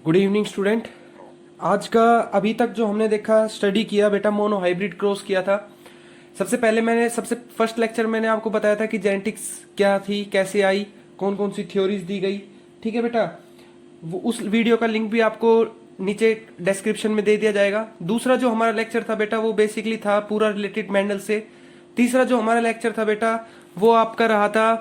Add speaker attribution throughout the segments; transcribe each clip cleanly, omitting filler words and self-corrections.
Speaker 1: Good evening student. आज का अभी तक जो हमने देखा स्टडी किया बेटा, मोनो हाइब्रिड क्रॉस किया था। सबसे फर्स्ट लेक्चर मैंने आपको बताया था कि जेनेटिक्स क्या थी, कैसे आई, कौन कौन सी थ्योरीज दी गई। ठीक है बेटा, वो उस वीडियो का लिंक भी आपको नीचे डिस्क्रिप्शन में दे दिया जाएगा। दूसरा जो हमारा लेक्चर था बेटा वो बेसिकली था पूरा रिलेटेड मेंडल से। तीसरा जो हमारा लेक्चर था बेटा वो आपका रहा था,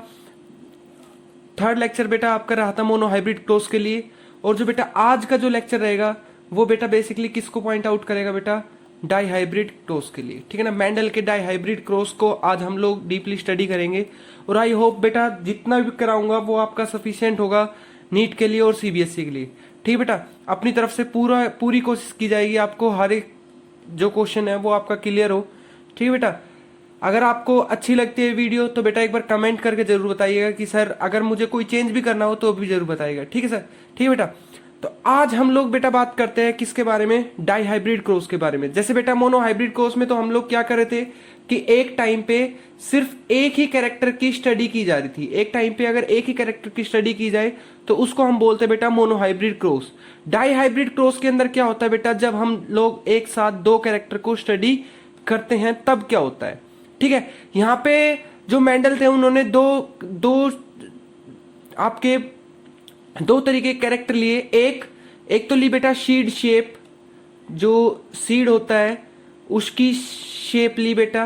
Speaker 1: थर्ड लेक्चर बेटा आपका रहा था मोनो हाइब्रिड क्रॉस के लिए। और जो बेटा आज का जो लेक्चर रहेगा वो बेटा बेसिकली किसको पॉइंट आउट करेगा बेटा, डाई हाइब्रिड क्रॉस के लिए। ठीक है ना, मेंडल के डाई हाइब्रिड क्रॉस को आज हम लोग डीपली स्टडी करेंगे। और आई होप बेटा जितना भी कराऊंगा वो आपका सफिशियंट होगा नीट के लिए और सीबीएसई के लिए। ठीक है बेटा, अपनी तरफ से पूरी कोशिश की जाएगी आपको हर एक जो क्वेश्चन है वो आपका क्लियर हो। ठीक है बेटा, अगर आपको अच्छी लगती है वीडियो तो बेटा एक बार कमेंट करके जरूर बताइएगा कि सर अगर मुझे कोई चेंज भी करना हो तो भी जरूर बताइएगा। ठीक है सर, ठीक है बेटा। तो आज हम लोग बेटा बात करते हैं किसके बारे में, डाई हाइब्रिड क्रॉस के बारे में। जैसे बेटा मोनो हाइब्रिड क्रॉस में तो हम लोग क्या कर रहे थे कि एक टाइम पे सिर्फ एक ही कैरेक्टर की स्टडी की जा रही थी। एक टाइम पे अगर एक ही कैरेक्टर की स्टडी की जाए तो उसको हम बोलते हैं बेटा monohybrid cross. Dihybrid cross के अंदर क्या होता है बेटा, जब हम लोग एक साथ दो कैरेक्टर को स्टडी करते हैं तब क्या होता है। ठीक है, यहां पे जो मेंडल थे उन्होंने दो दो आपके दो तरीके के कैरेक्टर लिए। एक तो ली बेटा सीड शेप, जो सीड होता है उसकी शेप ली बेटा।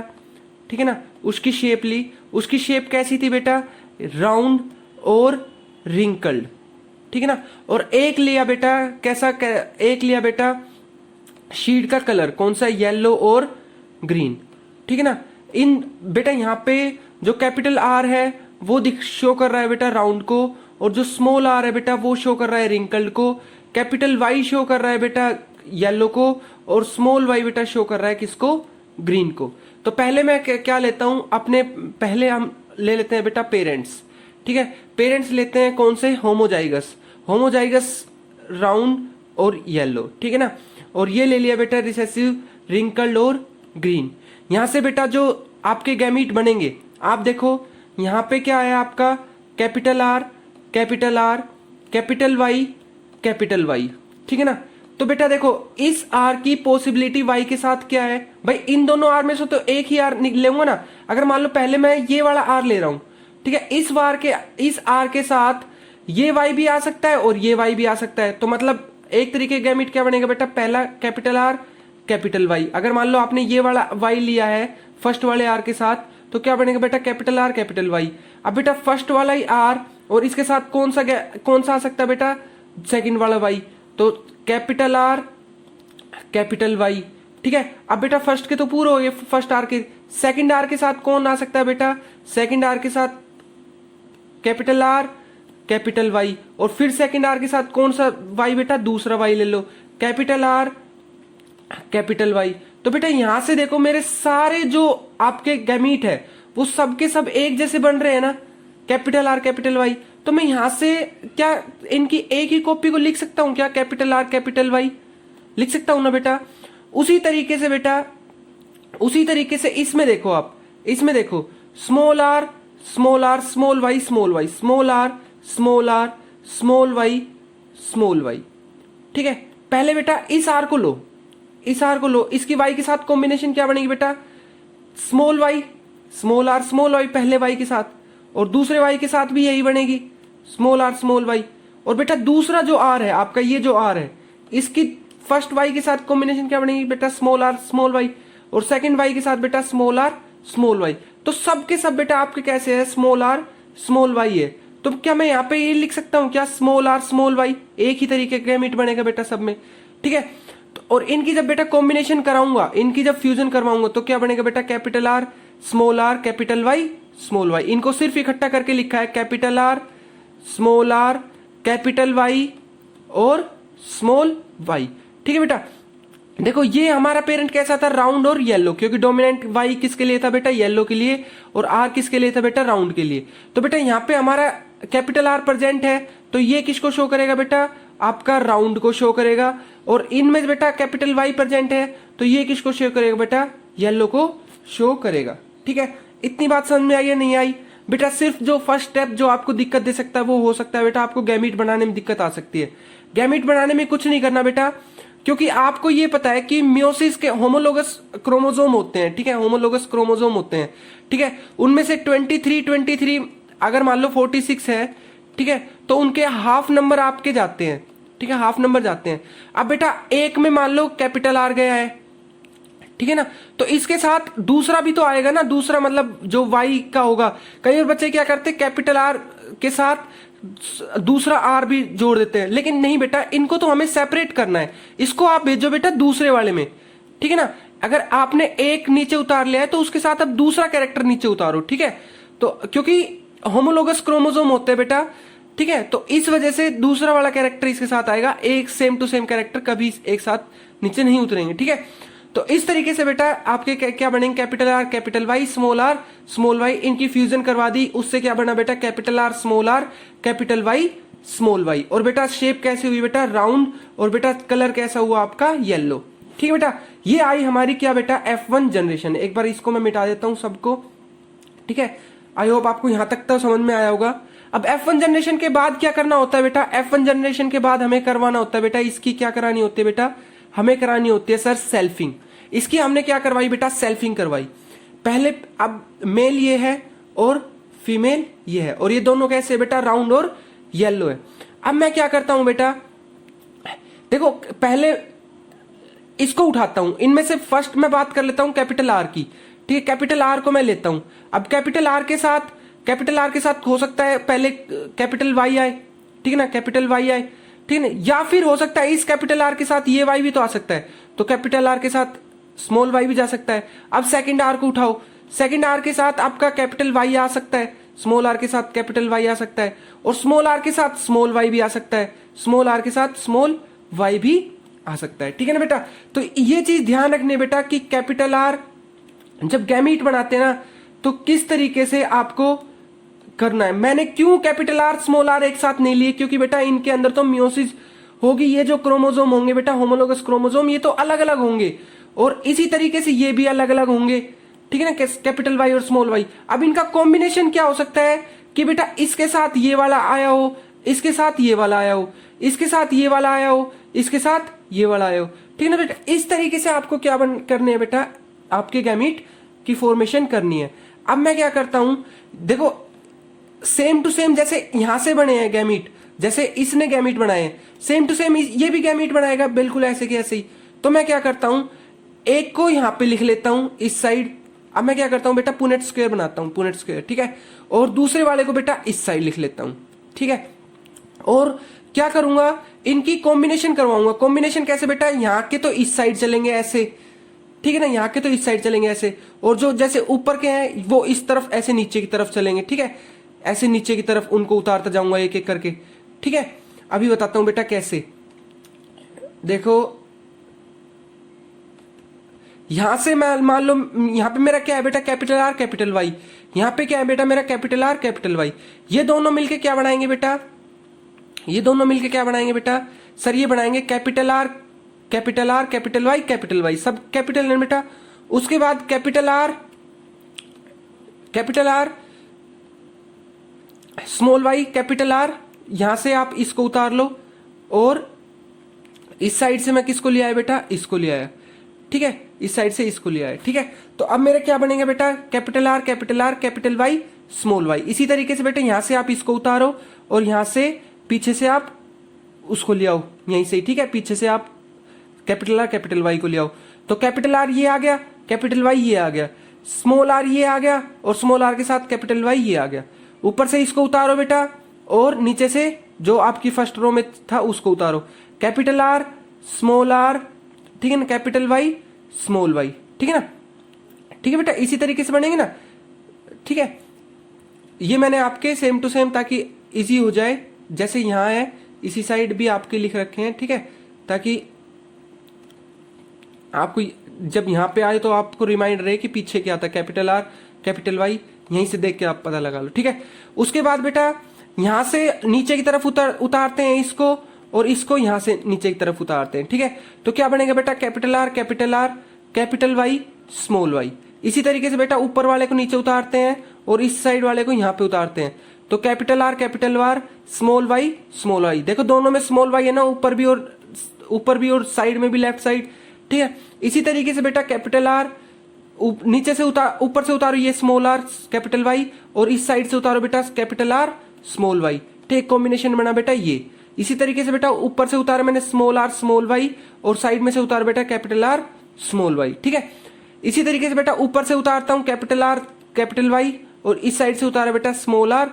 Speaker 1: ठीक है ना, उसकी शेप ली। उसकी शेप कैसी थी बेटा, राउंड और रिंकल्ड। ठीक है ना, और एक लिया बेटा एक लिया बेटा शीट का कलर कौन सा, येलो और ग्रीन। ठीक है ना, इन बेटा यहाँ पे जो कैपिटल आर है वो शो कर रहा है बेटा राउंड को, और जो स्मॉल आर है बेटा वो शो कर रहा है रिंकल्ड को। कैपिटल वाई शो कर रहा है बेटा येलो को, और स्मॉल वाई बेटा शो कर रहा है किसको, ग्रीन को। तो पहले मैं क्या लेता हूं अपने, पहले हम ले लेते हैं बेटा पेरेंट्स। ठीक है, पेरेंट्स लेते हैं कौन से, होमोजाइगस। होमोजाइगस राउंड और येलो। ठीक है ना, और ये ले लिया बेटा रिसेसिव रिंकल्ड और ग्रीन। यहां से बेटा जो आपके गैमीट बनेंगे, आप देखो यहां पे क्या है आपका, capital R capital R, capital Y capital Y. ठीक है ना, तो बेटा देखो इस आर की पॉसिबिलिटी वाई के साथ क्या है भाई, इन दोनों आर में से तो एक ही आर लेऊंगा ना। अगर मान लो पहले मैं ये वाला आर ले रहा हूं, ठीक है, इस आर के साथ ये वाई भी आ सकता है और ये वाई भी आ सकता है। तो मतलब एक तरीके का गैमीट क्या बनेगा बेटा, पहला कैपिटल आर कैपिटल वाई। अगर मान लो आपने ये वाला वाई लिया है फर्स्ट वाले आर के साथ तो क्या बनेगा बेटा, कैपिटल आर कैपिटल वाई। अब बेटा फर्स्ट वाला ही आर और इसके साथ कौन सा आ सकता है बेटा, सेकंड वाला वाई। तो कैपिटल आर कैपिटल वाई। ठीक है, अब बेटा फर्स्ट के तो पूरे हो गए, फर्स्ट आर के। सेकंड आर के साथ कौन आ सकता है बेटा, सेकंड आर के साथ कैपिटल आर कैपिटल वाई, और फिर सेकंड आर के साथ कौन सा वाई बेटा, दूसरा वाई ले लो, कैपिटल आर कैपिटल वाई। तो बेटा यहां से देखो मेरे सारे जो आपके गैमीट है वो सब के सब एक जैसे बन रहे हैं ना, कैपिटल आर कैपिटल वाई। तो मैं यहां से क्या इनकी एक ही कॉपी को लिख सकता हूं क्या, कैपिटल आर कैपिटल वाई लिख सकता हूं ना बेटा। उसी तरीके से बेटा, उसी तरीके से इसमें देखो आप, इसमें देखो small R small R small Y small Y, small R small R small Y small Y. ठीक है, पहले बेटा इस आर को लो, इस आर को लो, इसकी वाई के साथ कॉम्बिनेशन क्या बनेगी बेटा, small Y small R small Y पहले वाई के साथ, और दूसरे वाई के साथ भी यही बनेगी, स्मॉल आर स्मॉल वाई। और बेटा दूसरा जो आर है आपका, ये जो आर है इसकी फर्स्ट वाई के साथ कॉम्बिनेशन क्या बनेगी बेटा, स्मॉल आर स्मॉल वाई, और सेकंड वाई के साथ बेटा स्मॉल आर स्मॉल वाई। तो सब के सब बेटा आपके कैसे है, स्मॉल आर स्मॉल वाई है। तो क्या मैं यहाँ पे ये लिख सकता हूँ क्या, स्मॉल आर स्मॉल वाई, एक ही तरीके का गैमीट बनेगा बेटा सब में। ठीक है, और इनकी जब बेटा कॉम्बिनेशन कराऊंगा, इनकी जब फ्यूजन करवाऊंगा तो क्या बनेगा बेटा, capital R small R capital Y small Y. इनको सिर्फ इकट्ठा करके लिखा है, capital R small R capital Y और स्मॉल वाई। ठीक है बेटा, देखो ये हमारा पेरेंट कैसा था, राउंड और येलो, क्योंकि डोमिनेंट वाई किसके लिए था बेटा, येलो के लिए, और आर किसके लिए था बेटा, राउंड के लिए। तो बेटा यहाँ पे हमारा कैपिटल आर प्रेजेंट है तो ये किसको शो करेगा बेटा, आपका राउंड को शो करेगा। और इनमें बेटा कैपिटल वाई प्रेजेंट है तो ये किसको शो करेगा बेटा, येलो को शो करेगा। ठीक है, इतनी बात समझ में आई या नहीं आई बेटा। सिर्फ जो फर्स्ट स्टेप जो आपको दिक्कत दे सकता है वो हो सकता है बेटा आपको गैमीट बनाने में दिक्कत आ सकती है। गैमीट बनाने में कुछ नहीं करना बेटा, क्योंकि आपको ये पता है कि मियोसिस के होमोलोगस क्रोमोसोम होते हैं, ठीक है, होमोलोगस क्रोमोसोम होते हैं, ठीक है, उनमें से 23 अगर मान लो 46 है, ठीक है, तो उनके हाफ नंबर आपके जाते हैं, ठीक है, हाफ नंबर जाते हैं। अब बेटा एक में मान लो कैपिटल आर गया है, ठीक है ना, तो इसके साथ दूसरा भी तो आएगा ना, दूसरा मतलब जो वाई का होगा। कई बार बच्चे क्या करते हैं, कैपिटल आर के साथ दूसरा आर भी जोड़ देते हैं, लेकिन नहीं बेटा, इनको तो हमें सेपरेट करना है, इसको आप भेजो बेटा दूसरे वाले में, ठीक है ना। अगर आपने एक नीचे उतार लिया है तो उसके साथ अब दूसरा कैरेक्टर नीचे उतारो, ठीक है, तो क्योंकि होमोलोगस क्रोमोसोम होते हैं बेटा, ठीक है, तो इस वजह से दूसरा वाला कैरेक्टर इसके साथ आएगा, एक सेम टू सेम कैरेक्टर कभी एक साथ नीचे नहीं उतरेंगे, ठीक है। तो इस तरीके से बेटा आपके क्या बनेंगे, capital R capital Y small Y, इनकी फ्यूजन करवा दी, उससे क्या बना बेटा, capital R capital Y small Y. और बेटा शेप कैसे हुई बेटा, राउंड, और बेटा कलर कैसा हुआ आपका, येलो, ठीक है बेटा। ये आई हमारी क्या बेटा, F1 जनरेशन। एक बार इसको मैं मिटा देता हूं सबको, ठीक है, आई होप आपको यहां तक तो समझ में आया होगा। अब F1 जनरेशन के बाद क्या करना होता है बेटा, F1 जनरेशन के बाद हमें करवाना होता है बेटा, इसकी क्या करानी होती है बेटा, हमें करानी होती है सर सेल्फिंग। इसकी हमने क्या करवाई बेटा, सेल्फिंग करवाई पहले। अब मेल ये है और फीमेल ये है, और ये दोनों कैसे बेटा, राउंड और येलो है। अब मैं क्या करता हूं बेटा, देखो पहले इसको उठाता हूं, इनमें से फर्स्ट मैं बात कर लेता हूं कैपिटल आर की, ठीक है, कैपिटल आर को मैं लेता हूं। अब कैपिटल आर के साथ हो सकता है पहले कैपिटल वाई आए, ठीक है ना, कैपिटल वाई आए, ठीक है ना, या फिर हो सकता है इस कैपिटल आर के साथ ये वाई भी तो आ सकता है, तो कैपिटल आर के साथ स्मॉल वाई भी जा सकता है। अब सेकंड आर को उठाओ, सेकंड आर के साथ आपका कैपिटल वाई आ सकता है, स्मॉल आर के साथ कैपिटल वाई आ सकता है, और स्मॉल आर के साथ स्मॉल वाई भी आ सकता है, स्मॉल आर के साथ स्मॉल वाई भी आ सकता है, ठीक है ना बेटा। तो ये चीज ध्यान रखने बेटा कि कैपिटल आर जब गैमीट बनाते हैं ना, तो किस तरीके से आपको करना है। मैंने क्यों कैपिटल आर स्मॉल आर एक साथ नहीं लिए, क्योंकि बेटा इनके अंदर तो मियोसिस होगी, ये जो क्रोमोसोम होंगे बेटा, होमोलोगस क्रोमोसोम, ये तो अलग अलग होंगे, और इसी तरीके से ये भी अलग अलग होंगे, ठीक है ना, कैपिटल वाई और स्मॉल वाई। अब इनका कॉम्बिनेशन क्या हो सकता है कि बेटा इसके साथ ये वाला आया हो, इसके साथ ये वाला आया हो, इसके साथ ये वाला आया हो, इसके साथ ये वाला आया हो, ठीक है ना बेटा। इस तरीके से आपको क्या करने है बेटा, आपके गैमीट की फॉर्मेशन करनी है। अब मैं क्या करता हूं, देखो सेम टू सेम जैसे यहां से बने हैं गैमीट, जैसे इसने गैमीट बनाए हैं, सेम टू सेम ये भी गैमीट बनाएगा, बिल्कुल ऐसे के ऐसे ही। तो मैं क्या करता हूं, एक को यहां पे लिख लेता हूं इस साइड। अब मैं क्या करता हूं बेटा, पुनेट स्क्वायर बनाता हूं, पुनेट स्क्वायर, ठीक है, और दूसरे वाले को बेटा इस साइड लिख लेता हूं, ठीक है। और क्या करूंगा, इनकी कॉम्बिनेशन करवाऊंगा। कॉम्बिनेशन कैसे बेटा, यहां के तो इस साइड चलेंगे ऐसे, ठीक है ना, यहाँ के तो इस साइड चलेंगे ऐसे, और जो जैसे ऊपर के हैं वो इस तरफ ऐसे नीचे की तरफ चलेंगे, ठीक है, ऐसे नीचे की तरफ उनको उतारता जाऊंगा एक एक करके, ठीक है। अभी बताता हूं बेटा कैसे, देखो यहां से मैं मान लो यहां पे मेरा क्या है बेटा, कैपिटल आर कैपिटल वाई, यहां पे क्या है बेटा मेरा कैपिटल आर कैपिटल वाई, ये दोनों मिलके क्या बनाएंगे बेटा, ये दोनों मिलके क्या बनाएंगे बेटा, सर ये बनाएंगे कैपिटल आर कैपिटल वाई, सब कैपिटल है बेटा। उसके बाद capital R small Y capital R, यहां से आप इसको उतार लो, और इस साइड से मैं किसको लिया है बेटा, इसको लिया है, ठीक है, इस साइड से इसको लिया है, ठीक है। तो अब मेरे क्या बनेंगे बेटा, capital R capital Y small Y. इसी तरीके से बेटा यहां से आप इसको उतारो, और यहां से पीछे से आप उसको ले आओ यहीं से, ठीक है, पीछे से आप कैपिटल आर कैपिटल वाई को ले आओ। तो कैपिटल आर ये आ गया, कैपिटल वाई ये आ गया, स्मॉल आर ये आ गया, और स्मॉल आर के साथ कैपिटल वाई ये आ गया। ऊपर से इसको उतारो बेटा, और नीचे से जो आपकी फर्स्ट रो में था उसको उतारो, कैपिटल आर स्मॉल आर, ठीक है ना, कैपिटल वाई स्मॉल वाई, ठीक है ना, ठीक है बेटा, इसी तरीके से बनेंगे ना, ठीक है। ये मैंने आपके सेम टू सेम ताकि इजी हो जाए, जैसे यहां है इसी साइड भी आपके लिख रखे हैं, ठीक है, ताकि आपको जब यहां पे आए तो आपको रिमाइंड रहे कि पीछे क्या था, कैपिटल आर कैपिटल वाई, यहीं से देख के आप पता लगा लो, ठीक है। उसके बाद बेटा यहां से नीचे की तरफ उतारते हैं इसको, और इसको यहां से नीचे की तरफ उतारते हैं, ठीक है। तो क्या बनेगा बेटा, capital R capital Y small Y. इसी तरीके से बेटा ऊपर वाले को नीचे उतारते हैं, और इस साइड वाले को यहां पे उतारते हैं। तो कैपिटल आर स्मॉल वाई, देखो दोनों में स्मॉल वाई है ना, ऊपर भी और साइड में भी, लेफ्ट साइड, ठीक है। इसी तरीके से बेटा कैपिटल आर नीचे से ऊपर से उतारो ये स्मॉल आर कैपिटल वाई, और इस साइड से उतारो बेटा कैपिटल आर स्मॉल वाई, ठीक, कॉम्बिनेशन बना बेटा ये। इसी तरीके से बेटा ऊपर से उतारा मैंने स्मॉल आर स्मॉल वाई, और साइड में से उतार बेटा कैपिटल आर स्मॉल वाई, ठीक है। इसी तरीके से बेटा ऊपर से उतारता हूं कैपिटल आर कैपिटल वाई, और इस साइड से उतारा बेटा स्मॉल आर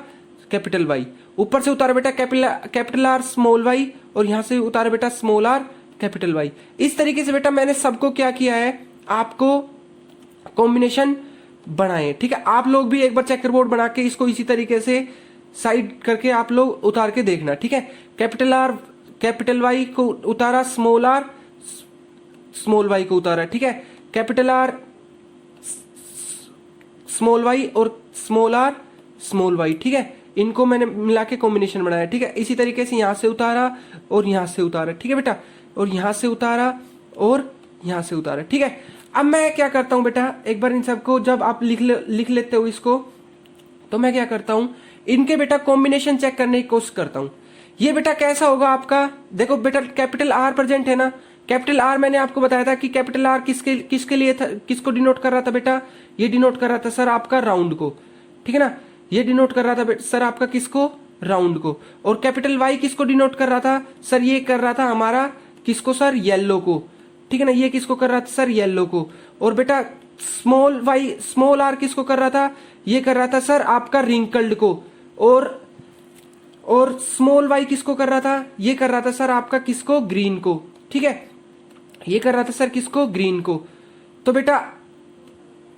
Speaker 1: कैपिटल वाई, ऊपर से उतारा बेटा कैपिटल आर स्मॉल वाई, और यहां से उतारा बेटा स्मॉल आर कैपिटल वाई। इस तरीके से बेटा मैंने सबको क्या किया है, आपको कॉम्बिनेशन बनाए, ठीक है। आप लोग भी एक बार चेकर बोर्ड बना के इसको इसी तरीके से साइड करके आप लोग उतार के देखना, ठीक है। कैपिटल आर कैपिटल वाई को उतारा, स्मॉल आर स्मॉल वाई को उतारा, ठीक है। कैपिटल आर स्मॉल वाई और स्मॉल आर स्मॉल वाई, ठीक है। इनको मैंने मिला के कॉम्बिनेशन बनाया, ठीक है। इसी तरीके से यहां से उतारा और यहां से उतारा, ठीक है बेटा, और यहां से उतारा और यहां से उतारा, ठीक है। अब मैं क्या करता हूं बेटा, एक बार इन सबको जब आप लिख लेते हो इसको, तो मैं क्या करता हूं, इनके बेटा कॉम्बिनेशन चेक करने की कोशिश करता हूं। ये बेटा कैसा होगा आपका, देखो बेटा कैपिटल आर प्रेजेंट है ना, कैपिटल आर मैंने आपको बताया था कि कैपिटल आर किसके लिए था, किसको डिनोट कर रहा था बेटा, ये डिनोट कर रहा था सर आपका राउंड को, ठीक है ना, ये डिनोट कर रहा था सर आपका किसको, राउंड को। और कैपिटल वाई किसको डिनोट कर रहा था सर, ये कर रहा था हमारा किसको सर, येलो को, ठीक है ना, ये किसको कर रहा था सर, येलो को। और बेटा स्मॉल वाई स्मॉल आर किसको कर रहा था, ये कर रहा था सर आपका रिंकल्ड को। और स्मॉल वाई किसको कर रहा था, ये कर रहा था सर आपका किसको, ग्रीन को, ठीक है, ये कर रहा था सर किसको, ग्रीन को। तो बेटा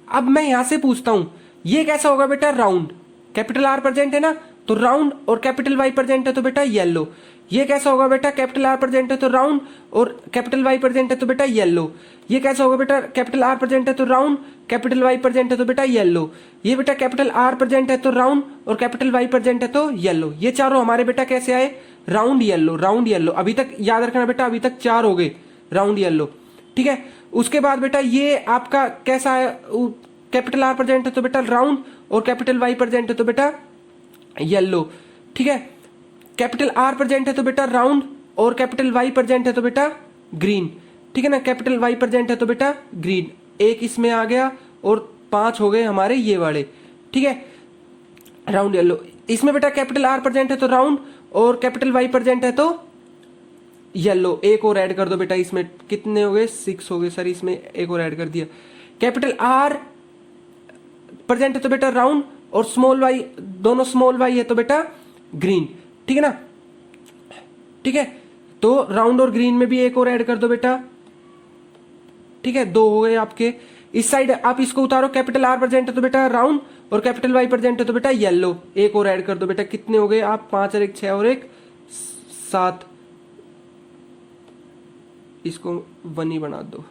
Speaker 1: अब मैं यहां से पूछता हूं, ये कैसा होगा बेटा, राउंड, कैपिटल आर प्रेजेंट है ना तो राउंड, और कैपिटल वाई प्रेजेंट है तो बेटा येलो। ये कैसा होगा बेटा, कैपिटल आर प्रेजेंट है तो राउंड, और कैपिटल वाई प्रेजेंट है तो बेटा येलो। ये कैसा होगा बेटा, कैपिटल आर प्रेजेंट है तो राउंड, कैपिटल वाई प्रेजेंट है तो बेटा येलो। ये बेटा कैपिटल आर प्रेजेंट है तो राउंड, और कैपिटल वाई प्रेजेंट है तो येलो। ये चारों हमारे बेटा कैसे आए, राउंड येलो, राउंड येलो। अभी तक याद रखना बेटा, अभी तक 4 हो गए राउंड येलो, ठीक है। उसके बाद बेटा ये आपका कैसा है, कैपिटल आर प्रेजेंट है तो बेटा राउंड, और कैपिटल वाई प्रेजेंट है तो बेटा येलो, ठीक है। कैपिटल आर प्रेजेंट है तो बेटा राउंड, और कैपिटल वाई प्रेजेंट है तो बेटा ग्रीन, ठीक है ना, कैपिटल वाई प्रेजेंट है तो बेटा ग्रीन। एक इसमें आ गया और 5 हो गए हमारे ये वाले, ठीक है, राउंड येलो। इसमें बेटा कैपिटल आर प्रेजेंट है तो राउंड, और कैपिटल वाई प्रेजेंट है तो येलो। एक और ऐड कर दो बेटा, इसमें कितने हो गए, 6 हो गए सर, इसमें एक और ऐड कर दिया। कैपिटल आर प्रेजेंट है तो बेटा राउंड, और स्मॉल वाई, दोनों स्मॉल वाई है तो बेटा ग्रीन, ठीक है ना, ठीक है। तो राउंड और ग्रीन में भी एक और ऐड कर दो बेटा, ठीक है, 2 हो गए आपके। इस साइड आप इसको उतारो, कैपिटल आर प्रेजेंट है तो बेटा राउंड, और कैपिटल वाई प्रेजेंट है तो बेटा येलो। एक और ऐड कर दो बेटा, कितने हो गए आप, 5 और 1 6 और 1 7, इसको 1 ही बना दो,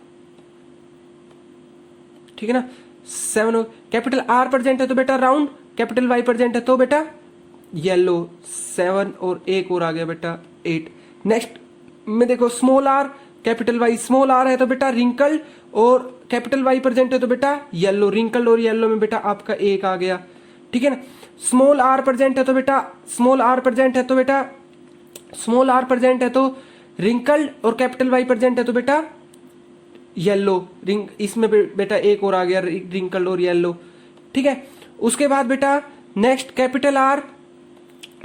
Speaker 1: ठीक है ना, 7 हो। कैपिटल आर प्रेजेंट है तो बेटा राउंड, कैपिटल वाई प्रेजेंट है तो बेटा येलो, 7 और एक और आ गया बेटा 8। नेक्स्ट में देखो small R capital Y, small R है तो बेटा रिंकल्ड, और कैपिटल वाई प्रेजेंट है तो बेटा येलो, रिंकल्ड और येलो में बेटा आपका 1 आ गया, ठीक है ना। स्मॉल आर प्रेजेंट है तो बेटा स्मॉल आर प्रेजेंट है तो बेटा स्मॉल आर प्रेजेंट है तो रिंकल्ड, और कैपिटल वाई प्रेजेंट है तो बेटा येलो, रिंग इसमें बेटा 1 और आ गया, रिंकल्ड और येलो, ठीक है। उसके बाद बेटा next capital R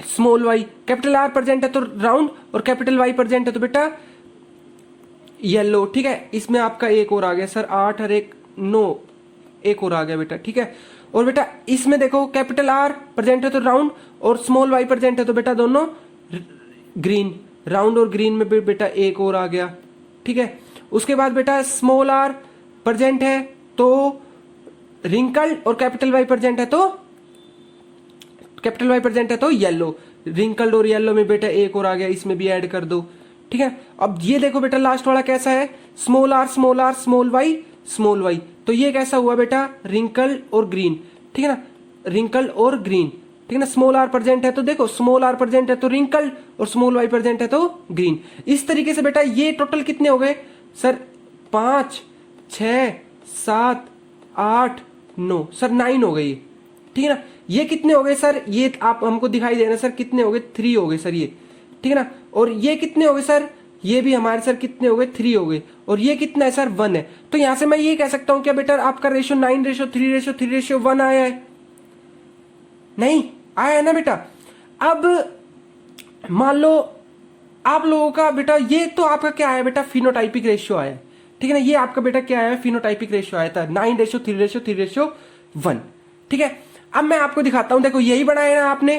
Speaker 1: small Y, capital R present है तो राउंड, और कैपिटल वाई प्रेजेंट है तो बेटा येलो, ठीक है। इसमें आपका 1 और आ गया सर, 8 और 1 9, एक और आ गया बेटा, ठीक है। और बेटा इसमें देखो कैपिटल आर प्रेजेंट है तो राउंड, और स्मॉल वाई प्रेजेंट है तो बेटा दोनों ग्रीन, राउंड और ग्रीन में भी बेटा 1 और आ गया, ठीक है। उसके बाद बेटा स्मॉल आर प्रेजेंट है तो रिंकल्ड, और कैपिटल वाई प्रेजेंट है तो येलो, रिंकल्ड और येलो में बेटा 1 और आ गया, इसमें भी ऐड कर दो, ठीक है। अब ये देखो बेटा लास्ट वाला कैसा है, स्मॉल आर स्मॉल वाई, तो ये कैसा हुआ बेटा, रिंकल्ड और ग्रीन, ठीक है ना, रिंकल्ड और ग्रीन, ठीक है ना। स्मॉल आर प्रेजेंट है तो देखो स्मॉल आर प्रेजेंट है तो रिंकल्ड, और स्मॉल वाई प्रेजेंट है तो ग्रीन। इस तरीके से बेटा ये टोटल कितने हो गए सर, 5 6 7 8 9 सर 9 हो गई, ठीक है ना। ये कितने हो गए सर, ये आप हमको दिखाई दे रहे हैं सर, कितने हो गए 3 हो गए सर ये, ठीक है ना। और ये कितने हो गए सर, ये भी हमारे सर कितने हो गए 3 हो गए। और ये कितना है सर 1 है। तो यहां से मैं ये कह सकता हूं क्या बेटा आपका रेशियो 9:3:3:1 आया है, नहीं आया है ना बेटा। अब मान लो आप लोगों का बेटा ये तो आपका क्या आया बेटा, फिनोटाइपिक रेशियो आया है, ठीक है ना। ये आपका बेटा क्या आया, फिनोटाइपिक रेशियो आया था 9:3:3:1, ठीक है। अब मैं आपको दिखाता हूं, देखो यही बनाया ना आपने,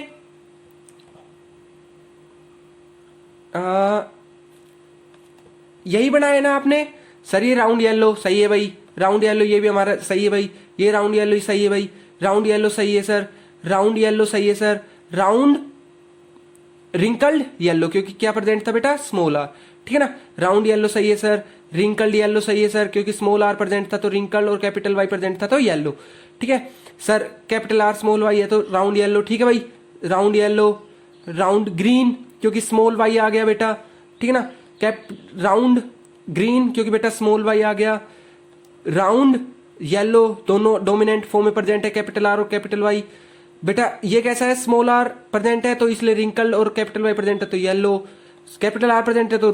Speaker 1: यही बनाया ना आपने सर। ये राउंड येलो सही है भाई, राउंड येलो ये भी हमारा सही है भाई, ये राउंड येलो सही है भाई, राउंड येलो सही है सर, राउंड येलो सही है सर, राउंड रिंकल्ड येलो क्योंकि क्या प्रेजेंट था बेटा, स्मॉल आर, ठीक है ना। राउंड येलो सही है सर, रिंकल्ड येलो सही है सर क्योंकि स्मॉल आर प्रेजेंट था तो रिंकल्ड, और कैपिटल वाई प्रेजेंट था तो येलो, ठीक है sir. Capital R small Y है तो राउंड येलो, ठीक है भाई, राउंड येलो। राउंड ग्रीन क्योंकि स्मॉल वाई आ गया बेटा, ठीक है ना। राउंड ग्रीन क्योंकि बेटा स्मॉल वाई आ गया। राउंड येलो दोनों डोमिनेंट फॉर्म में प्रेजेंट है, कैपिटल आर और कैपिटल वाई। बेटा ये कैसा है, स्मॉल आर प्रेजेंट है तो इसलिए रिंकल्ड, और कैपिटल वाई प्रेजेंट है तो येलो। कैपिटल आर प्रेजेंट है तो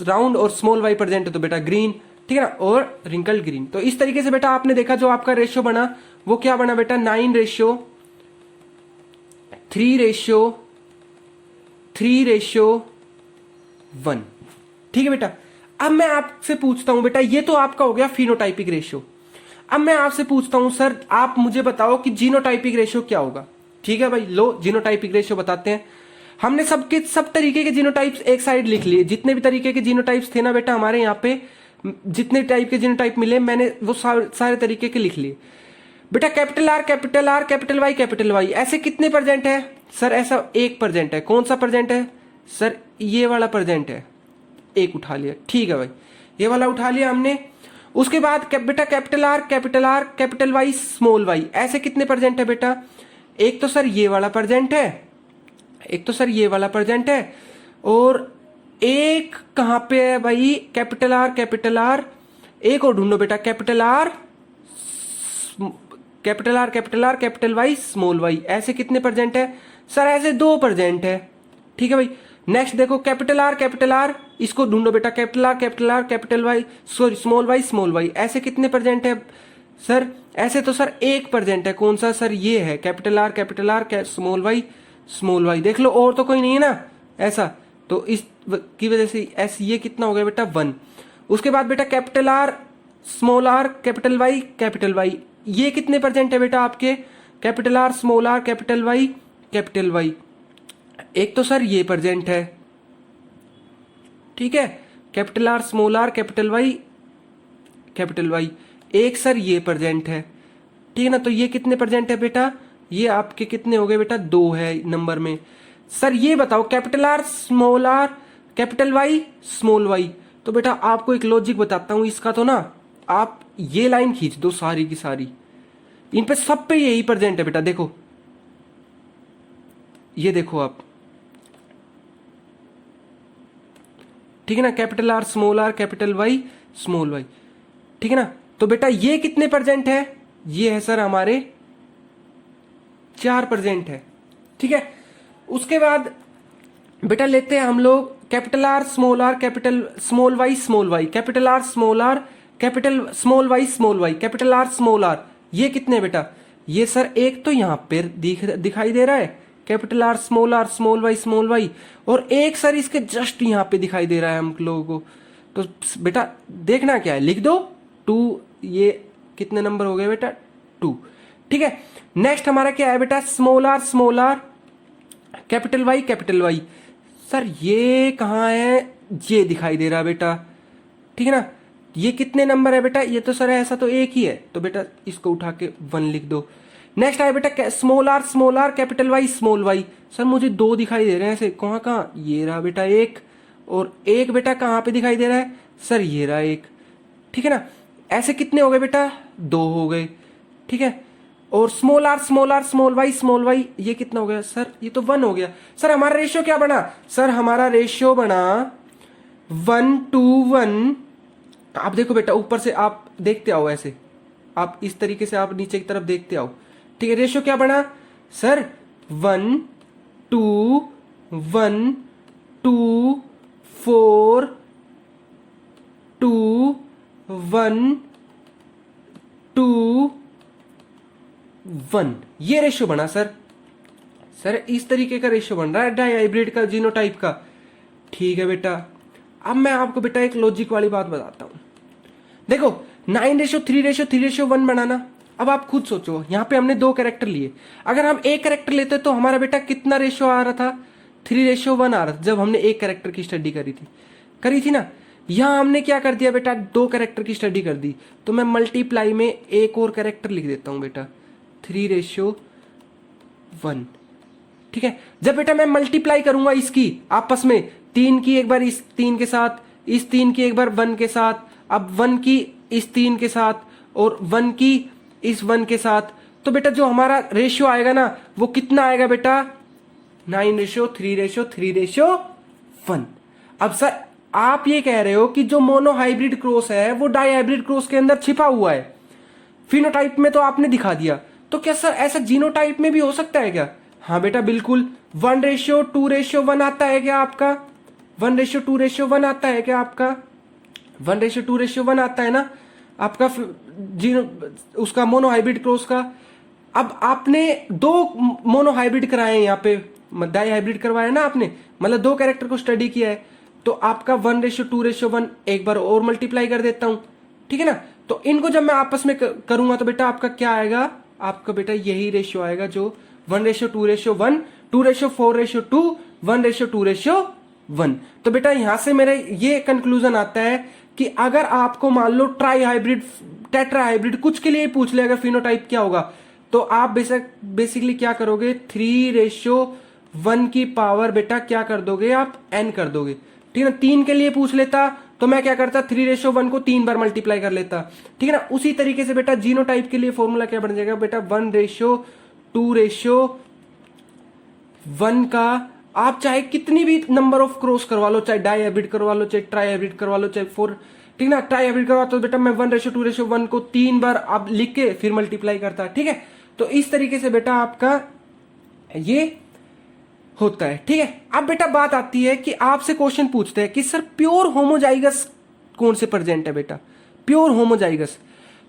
Speaker 1: राउंड, और स्मॉल वाई प्रेजेंट है तो बेटा ग्रीन, ठीक है ना, और रिंकल्ड ग्रीन। तो इस तरीके से बेटा आपने देखा जो आपका रेशियो बना वो क्या बना बेटा, 9:3:1, ठीक है बेटा। अब मैं आपसे पूछता हूं बेटा, ये तो आपका हो गया फिनोटाइपिक रेशियो। अब मैं आपसे पूछता हूं सर आप मुझे बताओ कि जीनोटाइपिक रेशियो क्या होगा, ठीक है भाई। लो जीनोटाइपिक रेशियो बताते हैं। हमने सब तरीके के जीनोटाइप्स एक साइड लिख लिए, जितने भी तरीके के जीनोटाइप्स थे ना बेटा हमारे यहाँ पे, जितने टाइप के जीनोटाइप मिले मैंने वो सारे तरीके के लिख लिए बेटा। Capital R capital R capital Y ऐसे कितने प्रेजेंट है सर, ऐसा 1 प्रेजेंट है। कौन सा प्रेजेंट है सर, ये वाला प्रेजेंट है, 1 उठा लिया, ठीक है भाई, ये वाला उठा लिया हमने। उसके बाद बेटा capital R capital Y small Y ऐसे कितने प्रेजेंट है बेटा, एक तो सर ये वाला प्रेजेंट है, एक तो सर ये वाला प्रेजेंट है, और एक कहां पे है भाई, कैपिटल आर एक और ढूंढो बेटा, capital R capital Y small Y ऐसे कितने प्रेजेंट है सर, ऐसे 2 प्रेजेंट है, ठीक है भाई। नेक्स्ट देखो कैपिटल आर इसको ढूंढो बेटा, capital R capital Y sorry small Y ऐसे कितने प्रेजेंट है सर, ऐसे तो सर 1 प्रेजेंट है। कौन सा सर, ये है कैपिटल आर स्मॉल वाई देख लो, और तो कोई नहीं है ना ऐसा, तो इस की वजह से ऐसे ये कितना हो गया बेटा 1। उसके बाद बेटा capital R small R capital Y ये कितने प्रेजेंट है बेटा आपके, capital R small R capital Y एक तो सर ये प्रेजेंट है, ठीक है, capital R small R capital Y एक सर ये प्रेजेंट है, ठीक है ना। तो ये कितने प्रेजेंट है बेटा, ये आपके कितने हो गए बेटा 2 है नंबर में। सर ये बताओ capital R small R capital Y small Y, तो बेटा आपको एक लॉजिक बताता हूं इसका, तो ना आप ये लाइन खींच दो सारी की सारी, इन पे सब पे यही प्रेजेंट है बेटा। देखो ये देखो आप, ठीक है ना, capital R capital Y small Y, ठीक है ना। तो बेटा ये कितने प्रेजेंट है, ये है सर हमारे 4 प्रेजेंट है, ठीक है। उसके बाद बेटा लेते हैं हम लोग capital R capital small Y capital R capital small Y capital R small R ये कितने बेटा, ये सर एक तो यहां पर दिखाई दे रहा है कैपिटल आर स्मॉल वाई, और एक सर इसके जस्ट यहां पे दिखाई दे रहा है हम लोगों को। तो बेटा देखना क्या है, लिख दो 2, ये कितने नंबर हो गए बेटा 2, ठीक है। नेक्स्ट हमारा क्या है बेटा, small R capital Y sir ये कहां है, ये दिखाई दे रहा है बेटा, ठीक है ना। ये कितने नंबर है बेटा, ये तो सर ऐसा तो एक ही है, तो बेटा इसको उठा के 1 लिख दो। नेक्स्ट है बेटा small R capital Y small Y, sir मुझे 2 दिखाई दे रहे हैं ऐसे, कहाँ ये रहा बेटा 1, और एक बेटा कहाँ पे दिखाई दे रहा है सर, ये रहा 1, ठीक है ना। ऐसे कितने हो गए बेटा 2 हो गए, ठीक है। और स्मॉल आर स्मॉल वाई ये कितना हो गया सर, ये तो 1 हो गया। सर हमारा रेशियो क्या बना, सर हमारा रेशियो बना 1:1। आप देखो बेटा ऊपर से आप देखते आओ, ऐसे आप इस तरीके से आप नीचे की तरफ देखते आओ, ठीक है, रेशियो क्या बना सर 1 2 1 2 4 2 1 2 1, ये रेशियो बना सर। सर इस तरीके का रेशियो बन रहा है डाई हाइब्रिड का, जीनोटाइप का। ठीक है बेटा, अब मैं आपको बेटा एक लॉजिक वाली बात बताता हूं। देखो 9:3:3:1 बनाना। अब आप खुद सोचो, यहां पे हमने 2 कैरेक्टर लिए, अगर हम एक कैरेक्टर लेते तो हमारा बेटा कितना रेशियो आ रहा था, 3:1 आ रहा था, जब हमने एक कैरेक्टर की स्टडी करी थी ना। यहां हमने क्या कर दिया बेटा, 2 कैरेक्टर की स्टडी कर दी, तो मैं मल्टीप्लाई में एक और कैरेक्टर लिख देता हूं बेटा 3:1। ठीक है, जब बेटा मैं मल्टीप्लाई करूंगा इसकी आपस में, 3 की एक बार इस 3 के साथ, इस 3 की एक बार 1 के साथ, अब 1 की इस 3 के साथ और 1 की इस 1 के साथ, तो बेटा जो हमारा रेशियो आएगा ना वो कितना आएगा बेटा 9:3:3:1। अब सर आप ये कह रहे हो कि जो मोनो हाइब्रिड क्रॉस है वो डाई हाइब्रिड क्रॉस के अंदर छिपा हुआ है, फिनोटाइप में तो आपने दिखा दिया, तो क्या सर ऐसा जीनोटाइप में भी हो सकता है क्या? हाँ बेटा बिल्कुल, 1:2:1 आता है क्या आपका, 1:2:1 आता है क्या आपका, 1:2:1 आता है ना आपका जीनो उसका मोनो हाइब्रिड क्रॉस का। अब आपने 2 मोनो हाइब्रिड कराए यहाँ पे, डाई हाइब्रिड करवाया ना आपने, मतलब 2 कैरेक्टर को स्टडी किया है, तो आपका 1:2:1 एक बार और मल्टीप्लाई कर देता हूं। ठीक है ना, तो इनको जब मैं आपस में करूंगा तो बेटा आपका क्या आएगा, आपका बेटा यही रेशियो आएगा जो 1:2:1, 2:4:2, 1:2:1। तो बेटा यहां से मेरा ये कंक्लूजन आता है कि अगर आपको मान लो ट्राई हाइब्रिड, टेट्रा हाइब्रिड कुछ के लिए पूछ लेगा फिनोटाइप क्या होगा, तो आप बेसिकली क्या करोगे, 3:1 की पावर बेटा क्या कर दोगे आप, n कर दोगे। ठीक है ना, 3 के लिए पूछ लेता तो मैं क्या करता, 3:1 को 3 बार मल्टीप्लाई कर लेता। ठीक है ना, उसी तरीके से बेटा जीनोटाइप के लिए फॉर्मूला क्या बन जाएगा बेटा, 1:2:1 का आप चाहे कितनी भी नंबर ऑफ क्रॉस करवा लो, चाहे डाई हाइब्रिड करवा लो, चाहे ट्राई हाइब्रिड करवा लो, चाहे 4, ठीक ना, ट्राई हाइब्रिड करवा तो बेटा मैं 1:2:1 को 3 बार आप लिख के फिर मल्टीप्लाई करता। ठीक है, तो इस तरीके से बेटा आपका ये होता है। ठीक है, अब बेटा बात आती है कि आपसे क्वेश्चन पूछते हैं कि सर प्योर होमोजाइगस कौन से प्रेजेंट है बेटा, प्योर होमोजाइगस।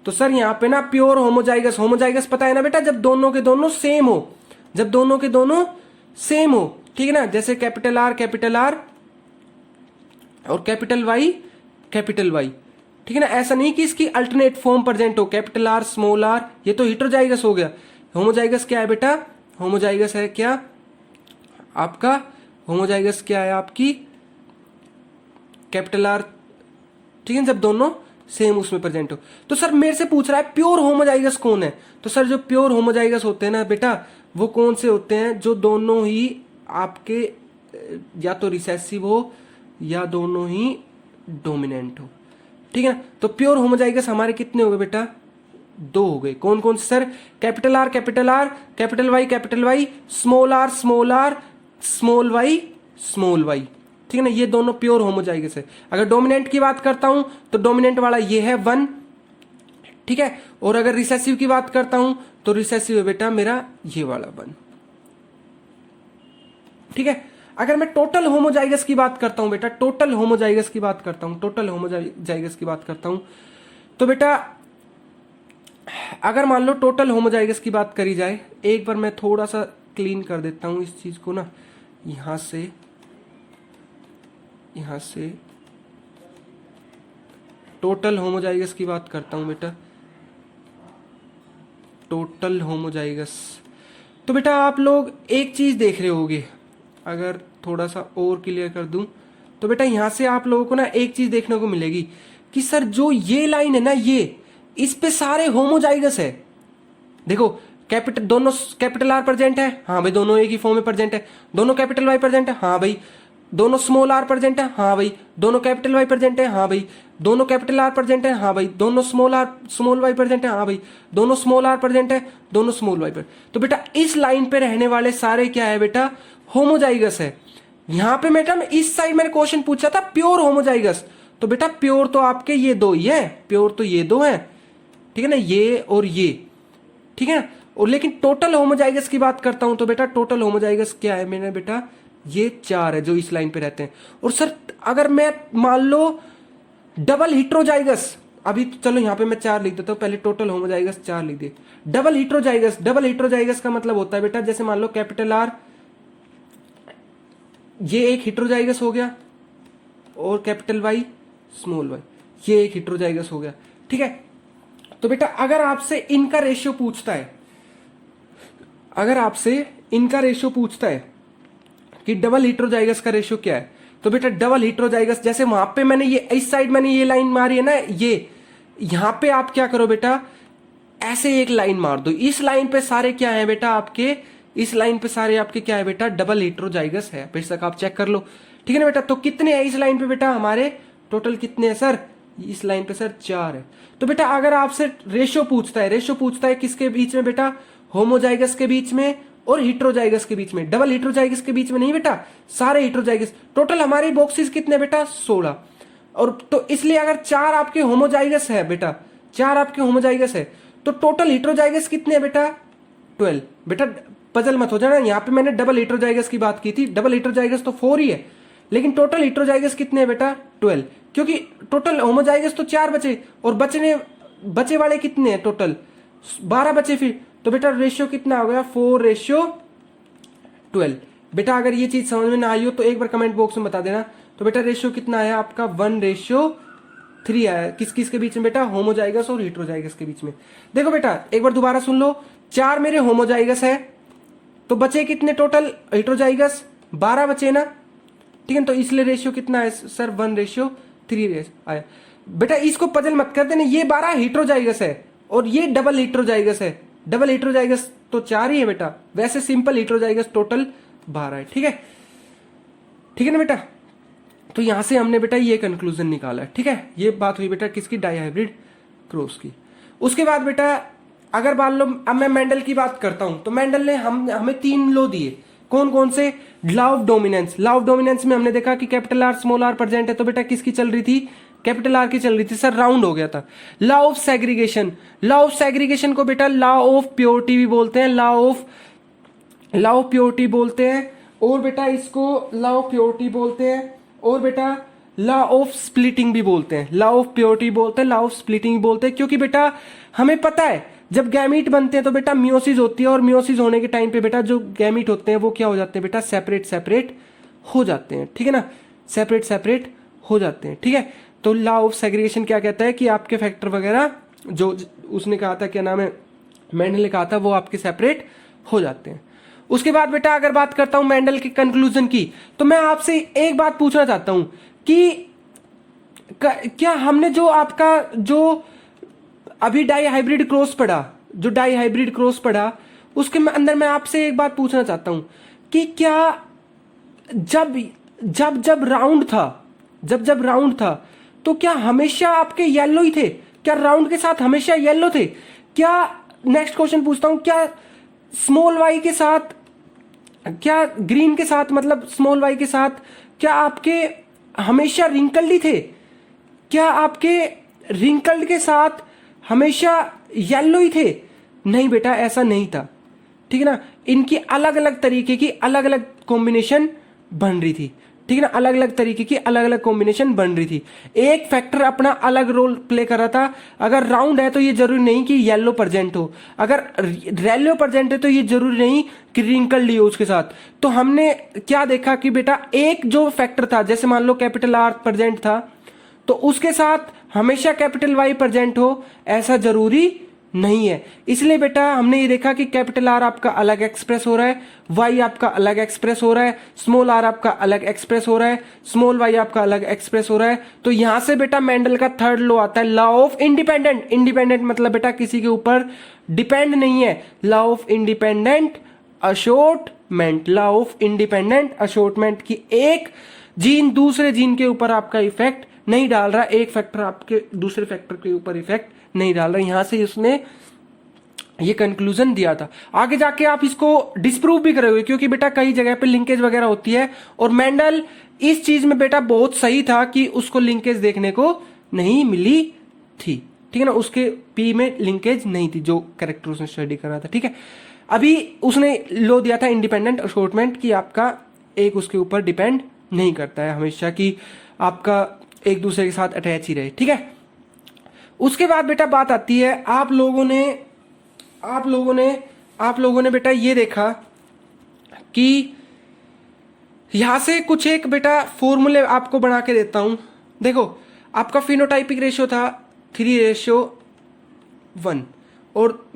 Speaker 1: तो सर यहां पे ना प्योर होमोजाइगस, होमोजाइगस पता है ना बेटा, जब दोनों के दोनों सेम हो, जब दोनों के दोनों सेम हो। ठीक है ना, जैसे कैपिटल आर और कैपिटल वाई। ठीक है ना, ऐसा नहीं कि इसकी अल्टरनेट फॉर्म प्रेजेंट हो, कैपिटल आर स्मॉल आर, ये तो हेटेरोजाइगस हो गया। होमोजाइगस क्या है बेटा, होमोजाइगस है क्या आपका, होमोजाइगस क्या है आपकी कैपिटल आर। ठीक है, जब दोनों सेम उसमें प्रेजेंट हो। तो सर मेरे से पूछ रहा है प्योर होमोजाइगस कौन है, तो सर जो प्योर होमोजाइगस होते हैं ना बेटा, वो कौन से होते हैं, जो दोनों ही आपके या तो रिसेसिव हो या दोनों ही डोमिनेंट हो। ठीक है ना, तो प्योर होमोजाइगस हमारे कितने हो गए बेटा, 2 हो गए। कौन कौन से sir, capital R, capital Y, small R, small Y. ठीक है ना, ये दोनों प्योर होमोजाइगस है। अगर डोमिनेंट की बात करता हूं तो डोमिनेंट वाला ये है 1। ठीक है, और अगर रिसेसिव की बात करता हूं तो रिसेसिव है बेटा मेरा ये वाला 1। ठीक है, अगर मैं टोटल होमोजाइगस की बात करता हूं बेटा, टोटल होमोजाइगस की बात करता हूं तो बेटा अगर मान लो टोटल होमोजाइगस की बात करी जाए, एक बार मैं थोड़ा सा क्लीन कर देता हूं इस चीज को ना, यहां से टोटल होमोजाइगस की बात करता हूं बेटा, टोटल होमोजाइगस। तो बेटा आप लोग एक चीज देख रहे होगे, अगर थोड़ा सा और क्लियर कर दूं तो बेटा यहां से आप लोगों को ना एक चीज देखने को मिलेगी कि सर जो ये लाइन है ना, ये इस पे सारे होमोजाइगस है। देखो दोनों कैपिटल आर प्रेजेंट है, हाँ भाई दोनों एक ही फॉर्म में प्रेजेंट है। दोनों कैपिटल वाई प्रेजेंट है, हाँ भाई। दोनों स्मॉल आर प्रेजेंट है, हाँ भाई। दोनों कैपिटल वाई प्रेजेंट है, हाँ भाई। दोनों कैपिटल आर प्रेजेंट है, हाँ भाई। दोनों स्मॉल वाई प्रेजेंट है, हाँ भाई। दोनों स्मॉल आर प्रेजेंट है, दोनों स्मॉल वाई प्रेजेंट। तो बेटा इस लाइन पे रहने वाले सारे क्या है बेटा, होमोजाइगस है। यहां पे बेटा इस साइड मैंने क्वेश्चन पूछा था प्योर होमोजाइगस, तो बेटा प्योर तो आपके ये 2 ही है, प्योर तो ये 2 है। ठीक है ना, ये और ये। ठीक है ना, और लेकिन टोटल होमोजाइगस की बात करता हूं तो बेटा टोटल होमोजाइगस क्या है मेरे बेटा, ये 4 है जो इस लाइन पे रहते हैं। और सर अगर मैं मान लो डबल हिट्रोजाइगस, अभी तो चलो यहां पे मैं 4 लिख देता हूं, पहले टोटल होमोजाइगस 4 लिख दिए। डबल हिट्रोजाइगस, डबल हिट्रोजाइगस का मतलब होता है बेटा जैसे मान लो कैपिटल आर, ये एक हिट्रोजाइगस हो गया, और कैपिटल वाई स्मॉल वाई, ये एक हिट्रोजाइगस हो गया, ठीक है। तो बेटा अगर आपसे इनका रेशियो पूछता है, अगर आपसे इनका रेशियो पूछता है कि डबल हिट्रोजाइगस का रेशियो क्या है, तो बेटा डबल हिट्रोजाइगस जैसे वहां पे मैंने ये इस साइड मैंने ये लाइन मारी है ना, ये यहां पे आप क्या करो बेटा, ऐसे एक लाइन मार दो, इस लाइन पे सारे क्या है बेटा आपके, इस लाइन पे सारे आपके क्या है बेटा, डबल हिट्रोजाइगस है, बेशक आप चेक कर लो, ठीक है ना बेटा। तो कितने हैं इस लाइन पे बेटा हमारे, टोटल कितने हैं सर, इस लाइन पे सर 4 है। तो बेटा अगर आपसे रेशियो पूछता है, रेशियो पूछता है किसके बीच में बेटा, होमोजाइगस के बीच में और हिट्रोजाइगस के बीच में, डबल हिट्रोजाइगस के बीच में नहीं बेटा, सारे हिट्रोजाइगस। टोटल हमारे बॉक्सेस कितने बेटा, 16। और तो इसलिए अगर 4 आपके होमोजाइगस है बेटा, 4 आपके होमोजाइगस है, तो टोटल हिट्रोजाइगस कितने हैं बेटा, 12। बेटा पजल मत हो जाना, यहां पे मैंने डबल हिट्रोजाइगस की बात की थी, डबल हिट्रोजाइगस तो 4 ही है, लेकिन टोटल हिट्रोजाइगस कितने हैं बेटा, 12, क्योंकि टोटल होमोजाइगस तो 4 बचे, और बचे वाले कितने हैं, टोटल 12 बचे फिर। तो बेटा रेशियो कितना हो गया, 4:12। बेटा अगर ये चीज समझ में ना आई हो तो एक बार कमेंट बॉक्स में बता देना। तो बेटा रेशियो कितना आया आपका, 1:3 आया, किस किस के बीच में बेटा, होमोजाइगस और हिट्रोजाइगस के बीच में। देखो बेटा एक बार दोबारा सुन लो, 4 मेरे होमोजाइगस है, तो बचे कितने टोटल हिट्रोजाइगस, 12 बचे ना, ठीक है। तो इसलिए रेशियो कितना है सर, 1:3 आया। बेटा इसको पजल मत कर देना, ये 12 हिट्रोजाइगस है और ये डबल हिट्रोजाइगस है, डबल हिट्रोजाइगस तो 4 ही है बेटा, वैसे सिंपल हिट्रोजाइगस टोटल 12 है, ठीक है, ठीक है ना बेटा। तो यहां से हमने बेटा ये कंक्लूजन निकाला है, ठीक है। ये बात हुई बेटा किसकी, डाइहाइब्रिड क्रॉस की। उसके बाद बेटा अगर मान लो अब मैं मेंडल की बात करता हूं, तो मेंडल ने हमें 3 लॉ दिए, कौन कौन से, law of dominance. Law of dominance में हमने देखा कि capital R small R present है, तो बेटा किसकी चल रही थी, कैपिटल आर की चल रही थी, सर राउंड हो गया था। Law of segregation, law of segregation को बेटा लॉ ऑफ प्योरिटी भी बोलते हैं, लॉ ऑफ प्योरिटी बोलते हैं, और बेटा इसको लॉ ऑफ प्योरिटी बोलते हैं, और बेटा लॉ ऑफ स्प्लिटिंग भी बोलते हैं, लॉ ऑफ प्योरिटी बोलते हैं, लॉ ऑफ स्प्लिटिंग बोलते हैं, क्योंकि बेटा हमें पता है जब गैमीट बनते हैं तो बेटा मियोसिस होती है, और मियोसिस होने के टाइम पे बेटा जो गैमीट होते हैं वो क्या हो जाते हैं बेटा, सेपरेट हो जाते हैं, ठीक है ना, सेपरेट हो जाते हैं, ठीक है। तो लॉ ऑफ सेग्रीगेशन क्या कहता है कि आपके फैक्टर वगैरह जो उसने कहा था, क्या नाम है, मेंडल ने कहा था, वो आपके सेपरेट हो जाते हैं। उसके बाद बेटा अगर बात करता हूं मेंडल के कंक्लूजन की, तो मैं आपसे एक बात पूछना चाहता हूं कि क्या हमने जो आपका जो अभी डाइहाइब्रिड क्रॉस पढ़ा, जो डाइहाइब्रिड क्रॉस पढ़ा, उसके अंदर मैं आपसे एक बात पूछना चाहता हूं कि क्या जब राउंड था तो क्या हमेशा आपके येलो ही थे, क्या राउंड के साथ हमेशा येलो थे, क्या, नेक्स्ट क्वेश्चन पूछता हूं, क्या स्मॉल वाई के साथ, क्या ग्रीन के साथ, मतलब स्मॉल वाई के साथ क्या आपके हमेशा रिंकल्ड ही थे, क्या आपके रिंकल्ड के साथ हमेशा येलो ही थे, नहीं बेटा ऐसा नहीं था, ठीक है ना। इनकी अलग अलग तरीके की अलग अलग कॉम्बिनेशन बन रही थी, ठीक है ना, अलग अलग तरीके की अलग अलग कॉम्बिनेशन बन रही थी, एक फैक्टर अपना अलग रोल प्ले कर रहा था। अगर राउंड है तो ये जरूरी नहीं कि येलो प्रेजेंट हो, अगर येलो प्रेजेंट है तो ये जरूरी नहीं कि रिंकल्ड हो उसके साथ। तो हमने क्या देखा कि बेटा एक जो फैक्टर था, जैसे मान लो कैपिटल आर प्रेजेंट था, तो उसके साथ हमेशा कैपिटल वाई प्रेजेंट हो ऐसा जरूरी नहीं है। इसलिए बेटा हमने ये देखा कि कैपिटल आर आपका अलग एक्सप्रेस हो रहा है, वाई आपका अलग एक्सप्रेस हो रहा है, स्मॉल आर आपका अलग एक्सप्रेस हो रहा है, स्मॉल वाई आपका अलग एक्सप्रेस हो रहा है। तो यहां से बेटा मेंडल का थर्ड लॉ आता है, लॉ ऑफ इंडिपेंडेंट। इंडिपेंडेंट मतलब बेटा किसी के ऊपर डिपेंड नहीं है, law of independent assortment. Law of independent assortment की एक जीन दूसरे जीन के ऊपर आपका इफेक्ट नहीं डाल रहा, एक फैक्टर आपके दूसरे फैक्टर के ऊपर इफेक्ट नहीं डाल रहा। यहां से उसने ये कंक्लूजन दिया था। आगे जाके आप इसको डिस्प्रूव भी करोगे, क्योंकि बेटा कई जगह पे लिंकेज वगैरह होती है, और मेंडल इस चीज में बेटा बहुत सही था कि उसको लिंकेज देखने को नहीं मिली थी, ठीक ठीक है ना, उसके पी में लिंकेज नहीं थी जो कैरेक्टर उसने स्टडी कर रहा था। ठीक है, अभी उसने लो दिया था इंडिपेंडेंट असॉर्टमेंट कि आपका एक उसके ऊपर डिपेंड नहीं करता है हमेशा, कि आपका एक दूसरे के साथ अटैच ही रहे। ठीक है, उसके बाद बेटा बात आती है, आप लोगों ने बेटा ये देखा कि यहां से कुछ एक बेटा फॉर्मूले आपको बना के देता हूं। देखो, आपका फिनोटाइपिक रेशियो था 3:1 और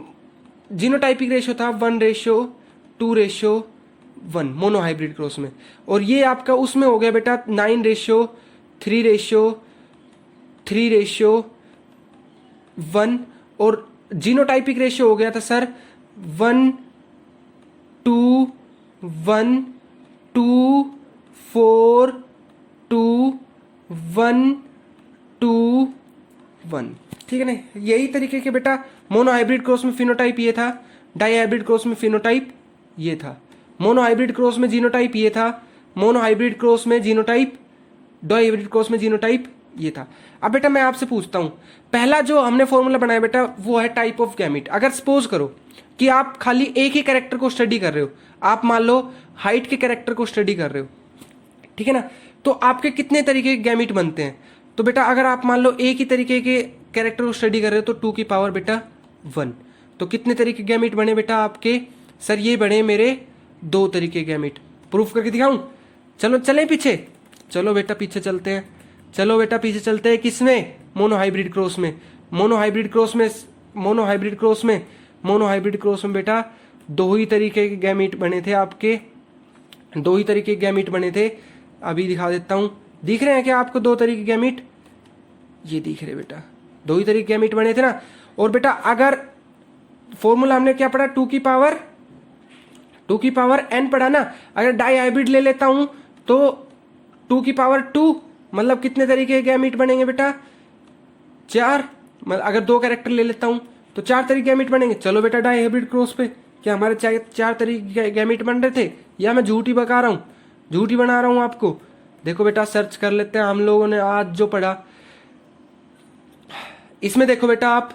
Speaker 1: जीनोटाइपिक रेशियो था 1:2:1 मोनोहाइब्रिड क्रॉस में, और ये आपका उसमें हो गया बेटा 9:3:3:1 और जीनोटाइपिक रेशियो हो गया था सर 1:2:1:2:4:2:1:1। ठीक है ना, यही तरीके के बेटा मोनोहाइब्रिड क्रॉस में फिनोटाइप ये था, डाईहाइब्रिड क्रॉस में फिनोटाइप ये था, मोनोहाइब्रिड क्रॉस में जीनोटाइप ये था, मोनोहाइब्रिड क्रॉस में जीनोटाइप, डाईहाइब्रिड क्रॉस में जीनोटाइप ये था। अब बेटा मैं आपसे पूछता हूं, पहला जो हमने फॉर्मूला बनाया बेटा वो है टाइप ऑफ गैमीट। अगर सपोज करो कि आप खाली एक ही कैरेक्टर को स्टडी कर रहे हो, आप मान लो हाइट के कैरेक्टर को स्टडी कर रहे हो, ठीक है ना, तो आपके कितने तरीके के गैमीट बनते हैं? तो बेटा अगर आप मान लो एक ही तरीके के कैरेक्टर को स्टडी कर रहे हो तो 2 की पावर बेटा 1, तो कितने तरीके गैमीट बने बेटा आपके? सर ये बने मेरे 2 तरीके गैमीट। प्रूफ करके दिखाऊं? चलो चलें पीछे, चलो बेटा पीछे चलते हैं, चलो बेटा पीछे चलते हैं। किसमें? मोनोहाइब्रिड क्रॉस में। मोनोहाइब्रिड क्रॉस में बेटा 2 ही तरीके के गैमीट बने थे आपके, 2 ही तरीके के गैमीट बने थे। अभी दिखा देता हूं, दिख रहे हैं क्या आपको 2 तरीके गैमीट? ये दिख रहे बेटा, 2 ही तरीके गैमीट बने थे ना। और बेटा अगर फॉर्मूला हमने क्या पढ़ा? 2 की पावर n पढ़ा ना। अगर डाई हाइब्रिड ले लेता हूं तो 2 की पावर 2 मतलब कितने तरीके के गैमीट बनेंगे बेटा? 4। मतलब अगर 2 कैरेक्टर ले लेता हूं तो 4 तरीके गैमीट बनेंगे। चलो बेटा डाई हाइब्रिड क्रॉस पे क्या हमारे 4 तरीके गैमीट बन रहे थे, या मैं झूठी बता रहा हूं, झूठी बना रहा हूं आपको? देखो बेटा सर्च कर लेते हैं हम लोगों ने आज जो पढ़ा। इसमें देखो बेटा आप,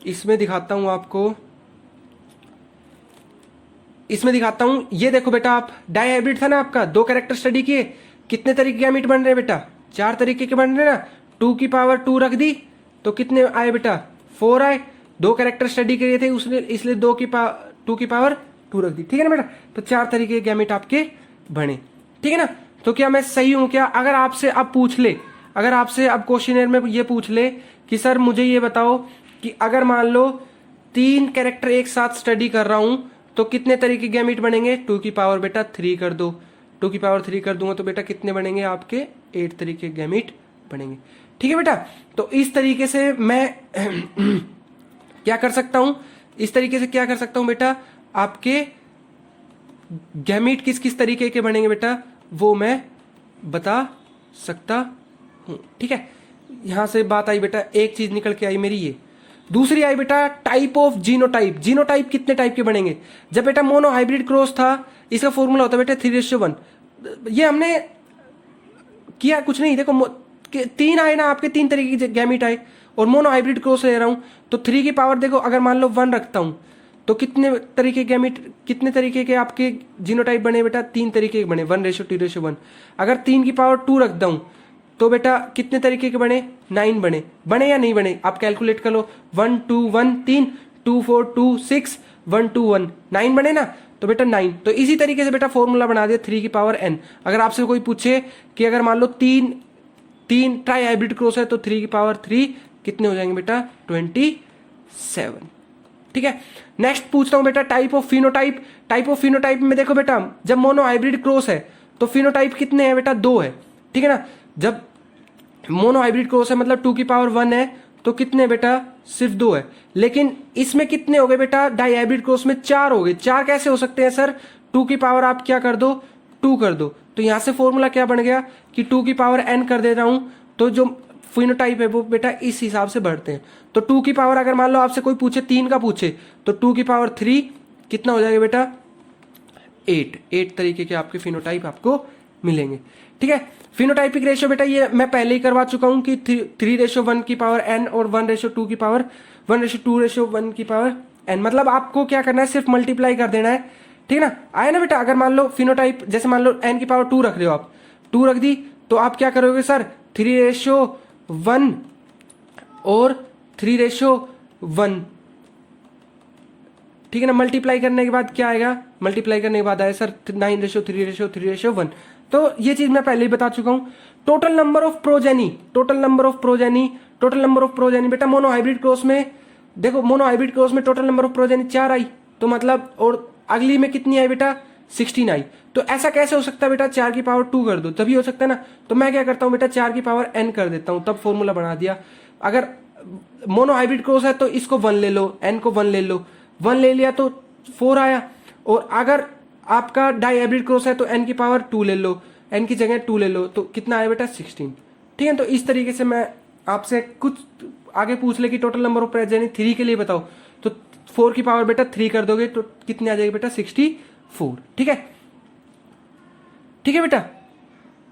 Speaker 1: इसमें दिखाता हूं आपको, इसमें दिखाता हूं। ये देखो बेटा आप, डाई हाइब्रिड था ना आपका, 2 कैरेक्टर स्टडी किए, कितने तरीके के गैमीट बन रहे बेटा? 4 तरीके के बन रहे ना। 2 की पावर 2 रख दी तो कितने आए बेटा? 4 आए। 2 कैरेक्टर स्टडी किए थे उसने, इसलिए 2 की पावर 2 रख दी। ठीक है ना बेटा, तो 4 तरीके के गैमीट आपके बने। ठीक है ना, तो क्या मैं सही हूं क्या? अगर आपसे अब पूछ ले, अगर आपसे अब क्वेश्चनर में ये पूछ ले कि सर मुझे ये बताओ कि अगर मान लो 3 कैरेक्टर एक साथ स्टडी कर रहा हूं तो कितने तरीके के गैमीट बनेंगे? 2 की पावर बेटा 3 कर दो, 2 की पावर 3 कर दूंगा तो बेटा कितने बनेंगे आपके? 8 तरीके के गैमीट बनेंगे। ठीक है बेटा, तो इस तरीके से मैं क्या कर सकता हूं? इस तरीके से क्या कर सकता हूं बेटा? आपके गैमीट किस किस तरीके के बनेंगे बेटा वो मैं बता सकता हूं। ठीक है, यहां से बात आई बेटा, एक चीज निकल के आई मेरी ये। दूसरी आई बेटा टाइप ऑफ जीनोटाइप। जीनोटाइप कितने टाइप के बनेंगे? जब बेटा मोनोहाइब्रिड क्रॉस था, इसका फॉर्मूला होता है बेटा 3:1। ये हमने किया कुछ नहीं, देखो 3 आए ना आपके, 3 तरीके के गैमीट आए, और मोनोहाइब्रिड क्रॉस ले रहा हूं तो 3 की पावर देखो, अगर मान लो 1 रखता हूं तो कितने तरीके गैमीट, कितने तरीके के आपके जीनोटाइप बने बेटा? 3 तरीके के बने, 1:2:1। अगर 3 की पावर 2 रखता हूं तो बेटा कितने तरीके के बने? 9 बने। बने या नहीं बने? आप कैलकुलेट कर लो। 1 2 1 3 2 4 2 6 1 2 1 9 बने ना, तो बेटा 9। तो इसी तरीके से बेटा फॉर्मूला बना दिया 3 की पावर n। अगर आपसे कोई पूछे कि अगर मान लो 3 ट्राई हाइब्रिड क्रॉस है तो 3 की पावर 3 कितने हो जाएंगे बेटा? 27। ठीक है, नेक्स्ट पूछता हूं बेटा type of phenotype. Type of phenotype में देखो बेटा, जब मोनोहाइब्रिड क्रॉस है तो फिनोटाइप कितने हैं बेटा? 2 है। ठीक है ना, जब मोनोहाइब्रिड क्रॉस है मतलब 2 की पावर 1 है तो कितने बेटा? सिर्फ 2 है। लेकिन इसमें कितने हो गए बेटा? डाई हाइब्रिड क्रॉस में 4 हो गए। 4 कैसे हो सकते हैं सर? 2 की पावर आप क्या कर दो? 2 कर दो। तो यहां से फॉर्मूला क्या बन गया कि 2 की पावर n कर दे रहा हूं, तो जो फिनोटाइप है वो बेटा इस हिसाब से बढ़ते हैं। तो 2 की पावर अगर मान लो आपसे कोई पूछे 3 का पूछे तो 2 की पावर 3 कितना हो जाएगा बेटा? 8 तरीके के आपके फिनोटाइप आपको मिलेंगे। ठीक है, फिनोटाइपिक रेशियो बेटा ये मैं पहले ही करवा चुका हूं कि 3:1 की पावर n और 1:2 की पावर 1:2:1 की पावर n। मतलब आपको क्या करना है, सिर्फ मल्टीप्लाई कर देना है। ठीक है ना, आया ना बेटा। अगर मान लो फिनोटाइप, जैसे मान लो n की पावर 2 रख रहे हो आप, 2 रख दी, तो आप क्या करोगे सर, 3:1 और 3:1। ठीक है ना, मल्टीप्लाई करने के बाद क्या आएगा, मल्टीप्लाई करने के बाद आया सर 9:3:3:1। तो ये चीज मैं पहले ही बता चुका हूं। Total number of progeny, total number of progeny बेटा मोनोहाइब्रिड क्रॉस में देखो, मोनोहाइब्रिड क्रॉस में टोटल नंबर ऑफ प्रोजेनी 4 आई, तो मतलब और अगली में कितनी आई बेटा, 16 आई। तो ऐसा कैसे हो सकता है बेटा, 4 की पावर 2 कर दो तभी हो सकता है ना। तो मैं क्या करता हूं बेटा, 4 की पावर n कर देता हूं, तब फॉर्मूला बना दिया। अगर मोनोहाइब्रिड क्रॉस है तो इसको 1 ले लो, n को 1 ले लो, 1 ले लिया तो 4 आया। और अगर आपका डाईहाइब्रिड क्रॉस है तो n की पावर 2 ले लो, n की जगह 2 ले लो, तो कितना आया बेटा, 16। ठीक है, तो इस तरीके से मैं आपसे कुछ आगे पूछ ले कि टोटल नंबर ऑफ प्रोजेनी 3 के लिए बताओ, तो 4 की पावर बेटा 3 कर दोगे तो कितने आ जाएगी बेटा, 64। ठीक है, ठीक है बेटा,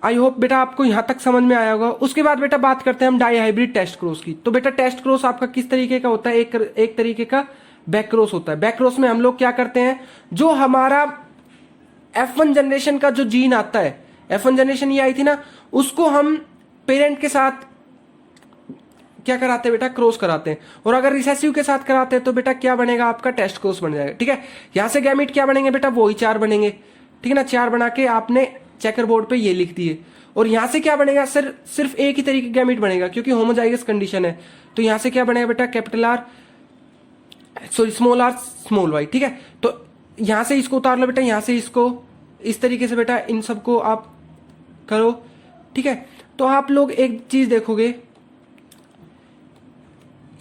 Speaker 1: आई होप बेटा आपको यहां तक समझ में आया होगा। उसके बाद बेटा बात करते हैं हम डाईहाइब्रिड टेस्ट क्रॉस की। तो बेटा टेस्ट क्रॉस आपका किस तरीके का होता है, एक तरीके का बैक क्रॉस होता है। बैक क्रॉस में हम लोग क्या करते हैं, जो हमारा F1 जनरेशन का जो जीन आता है, F1 जनरेशन ये आई थी ना, उसको हम पेरेंट के साथ क्या कराते हैं बेटा, क्रॉस कराते हैं। और अगर रिसेसिव के साथ कराते हैं तो बेटा क्या बनेगा, आपका टेस्ट क्रॉस बन जाएगा। ठीक है, यहां से गैमीट क्या बनेंगे बेटा, वही 4 बनेंगे। ठीक है ना, 4 बना के आपने चेकर बोर्ड पे ये लिख दिए। और यहां से क्या बनेगा, सिर्फ एक ही तरीके का गैमीट बनेगा क्योंकि होमोजाइगस कंडीशन है। तो यहां से क्या बनेगा बेटा, capital R, sorry small R small Y. ठीक है, तो यहां से इसको उतार लो बेटा, यहां से इसको, इस तरीके से बेटा इन सबको आप करो। ठीक है, तो आप लोग एक चीज देखोगे,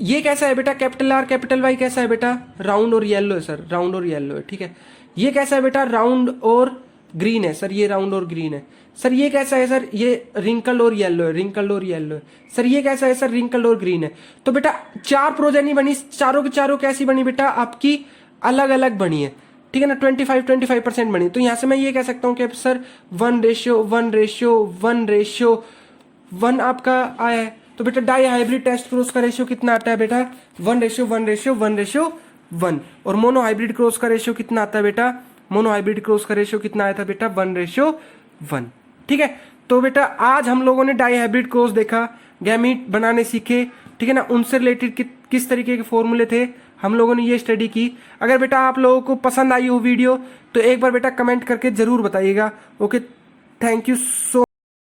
Speaker 1: ये कैसा है बेटा, कैपिटल आर कैपिटल वाई कैसा है बेटा, राउंड और येलो है सर, राउंड और येलो है। ठीक है, ये कैसा है बेटा, राउंड और ग्रीन है सर, ये राउंड और ग्रीन है। सर ये कैसा है सर, ये रिंकल और येलो है, रिंकल और येलो है। सर ये कैसा है सर, रिंकल और ग्रीन है। तो बेटा 4 प्रोजेनी बनी, चारों की चारों कैसी बनी बेटा, आपकी अलग अलग बनी है। ठीक है ना, 25% बनी। तो यहां से मैं ये कह सकता हूं कि सर 1:1:1:1 आपका आया है। तो बेटा डाईहाइब्रिड टेस्ट क्रॉस का रेशियो कितना आता है बेटा, 1:1:1:1। और मोनोहाइब्रिड क्रॉस का रेशियो कितना आता है बेटा, मोनोहाइब्रिड क्रॉस का रेशियो कितना आया था बेटा, 1:1। ठीक है, तो बेटा आज हम लोगों ने डाईहाइब्रिड क्रॉस देखा, गैमीट बनाने सीखे। ठीक है ना, उनसे रिलेटेड किस तरीके के फॉर्मूले थे, हम लोगों ने ये स्टडी की। अगर बेटा आप लोगों को पसंद आई हो वीडियो तो एक बार बेटा कमेंट करके जरूर बताइएगा। Okay, thank you so